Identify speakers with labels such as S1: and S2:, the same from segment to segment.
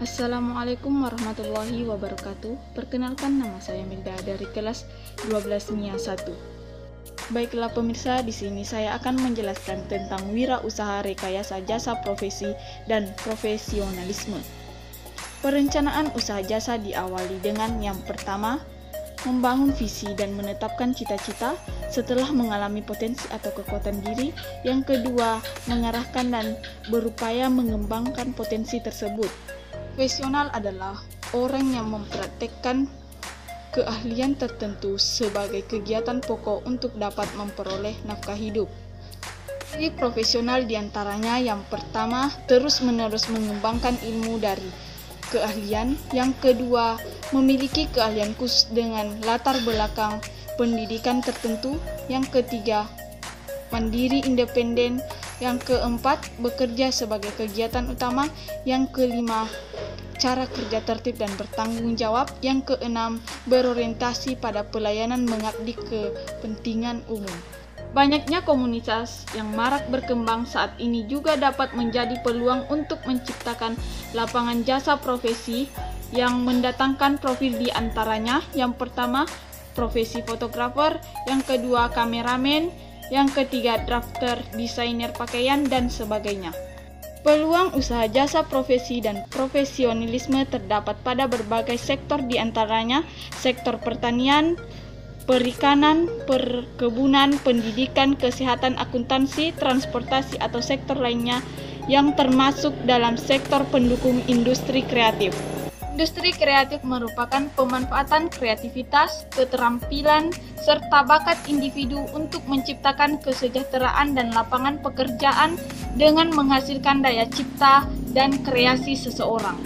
S1: Assalamualaikum warahmatullahi wabarakatuh. Perkenalkan, nama saya Milda dari kelas 12 MIA 1. Baiklah pemirsa, di sini saya akan menjelaskan tentang wirausaha rekayasa jasa profesi dan profesionalisme. Perencanaan usaha jasa diawali dengan yang pertama, membangun visi dan menetapkan cita-cita setelah mengalami potensi atau kekuatan diri. Yang kedua, mengarahkan dan berupaya mengembangkan potensi tersebut. Profesional adalah orang yang mempraktekkan keahlian tertentu sebagai kegiatan pokok untuk dapat memperoleh nafkah hidup. Ciri profesional diantaranya yang pertama, terus-menerus mengembangkan ilmu dari keahlian. Yang kedua, memiliki keahlian khusus dengan latar belakang pendidikan tertentu. Yang ketiga, mandiri independen. Yang keempat, bekerja sebagai kegiatan utama. Yang kelima, cara kerja tertib dan bertanggung jawab. Yang keenam, berorientasi pada pelayanan mengabdi kepentingan umum. Banyaknya komunitas yang marak berkembang saat ini juga dapat menjadi peluang untuk menciptakan lapangan jasa profesi yang mendatangkan profil di antaranya. Yang pertama, profesi fotografer. Yang kedua, kameramen. Yang ketiga, drafter, desainer pakaian, dan sebagainya. Peluang usaha jasa profesi dan profesionalisme terdapat pada berbagai sektor, diantaranya sektor pertanian, perikanan, perkebunan, pendidikan, kesehatan, akuntansi, transportasi, atau sektor lainnya yang termasuk dalam sektor pendukung industri kreatif. Industri kreatif merupakan pemanfaatan kreativitas, keterampilan, serta bakat individu untuk menciptakan kesejahteraan dan lapangan pekerjaan dengan menghasilkan daya cipta dan kreasi seseorang.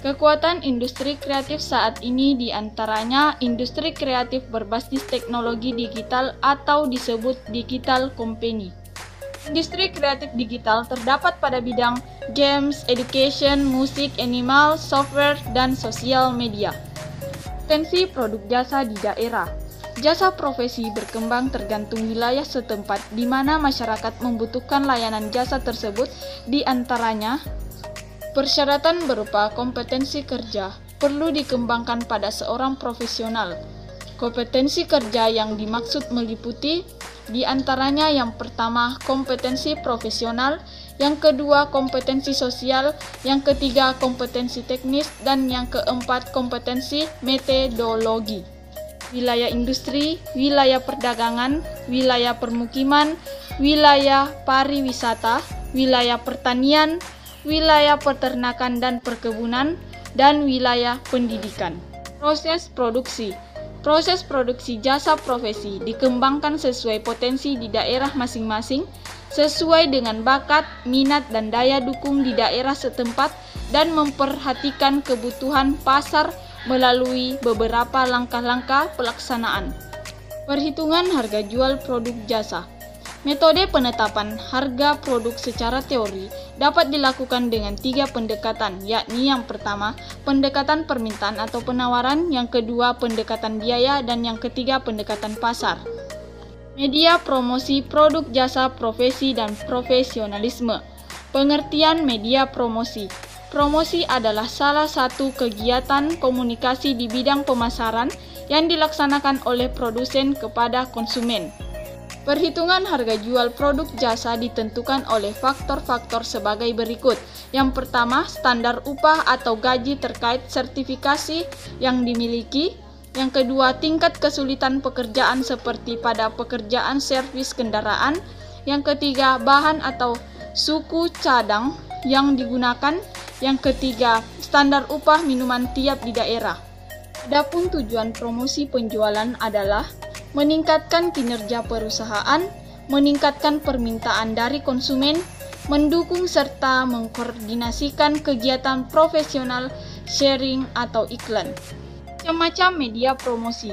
S1: Kekuatan industri kreatif saat ini diantaranya industri kreatif berbasis teknologi digital atau disebut digital company. Industri kreatif digital terdapat pada bidang games, education, musik, animal, software, dan sosial media. Potensi produk jasa di daerah. Jasa profesi berkembang tergantung wilayah setempat di mana masyarakat membutuhkan layanan jasa tersebut, di antaranya persyaratan berupa kompetensi kerja perlu dikembangkan pada seorang profesional. Kompetensi kerja yang dimaksud meliputi di antaranya yang pertama, kompetensi profesional, yang kedua, kompetensi sosial, yang ketiga, kompetensi teknis, dan yang keempat, kompetensi metodologi. Wilayah industri, wilayah perdagangan, wilayah permukiman, wilayah pariwisata, wilayah pertanian, wilayah peternakan dan perkebunan, dan wilayah pendidikan. Proses produksi. Proses produksi jasa profesi dikembangkan sesuai potensi di daerah masing-masing, sesuai dengan bakat, minat, dan daya dukung di daerah setempat, dan memperhatikan kebutuhan pasar melalui beberapa langkah-langkah pelaksanaan. Perhitungan harga jual produk jasa. Metode penetapan harga produk secara teori dapat dilakukan dengan 3 pendekatan, yakni yang pertama, pendekatan permintaan atau penawaran, yang kedua, pendekatan biaya, dan yang ketiga, pendekatan pasar. Media promosi produk jasa profesi dan profesionalisme. Pengertian media promosi. Promosi adalah salah satu kegiatan komunikasi di bidang pemasaran yang dilaksanakan oleh produsen kepada konsumen. Perhitungan harga jual produk jasa ditentukan oleh faktor-faktor sebagai berikut. Yang pertama, standar upah atau gaji terkait sertifikasi yang dimiliki. Yang kedua, tingkat kesulitan pekerjaan seperti pada pekerjaan servis kendaraan. Yang ketiga, bahan atau suku cadang yang digunakan. Yang ketiga, standar upah minuman tiap di daerah. Adapun tujuan promosi penjualan adalah meningkatkan kinerja perusahaan, meningkatkan permintaan dari konsumen, mendukung serta mengkoordinasikan kegiatan profesional, sharing, atau iklan. Macam-macam media promosi.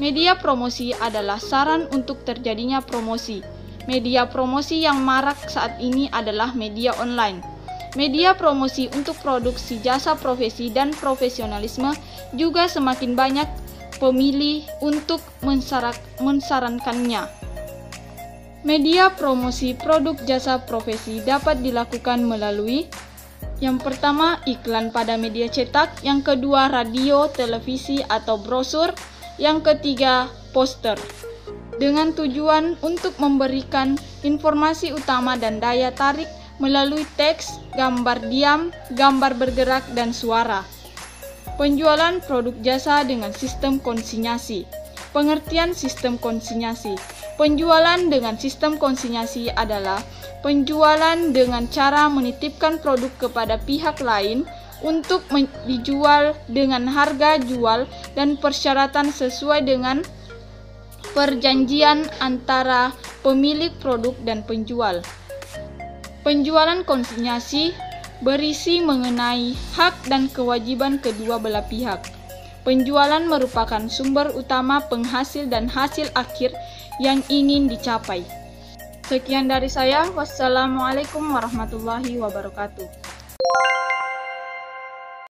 S1: Media promosi adalah saran untuk terjadinya promosi. Media promosi yang marak saat ini adalah media online. Media promosi untuk produksi jasa profesi dan profesionalisme juga semakin banyak pemilih untuk mensarankannya. Media promosi produk jasa profesi dapat dilakukan melalui Yang pertama, iklan pada media cetak. Yang kedua, radio, televisi, atau brosur. Yang ketiga, poster. Dengan tujuan untuk memberikan informasi utama dan daya tarik melalui teks, gambar diam, gambar bergerak, dan suara. Penjualan produk jasa dengan sistem konsinyasi. Pengertian sistem konsinyasi. Penjualan dengan sistem konsinyasi adalah penjualan dengan cara menitipkan produk kepada pihak lain untuk dijual dengan harga jual dan persyaratan sesuai dengan perjanjian antara pemilik produk dan penjual. Penjualan konsinyasi berisi mengenai hak dan kewajiban kedua belah pihak. Penjualan merupakan sumber utama penghasil dan hasil akhir yang ingin dicapai. Sekian dari saya. Wassalamualaikum warahmatullahi wabarakatuh.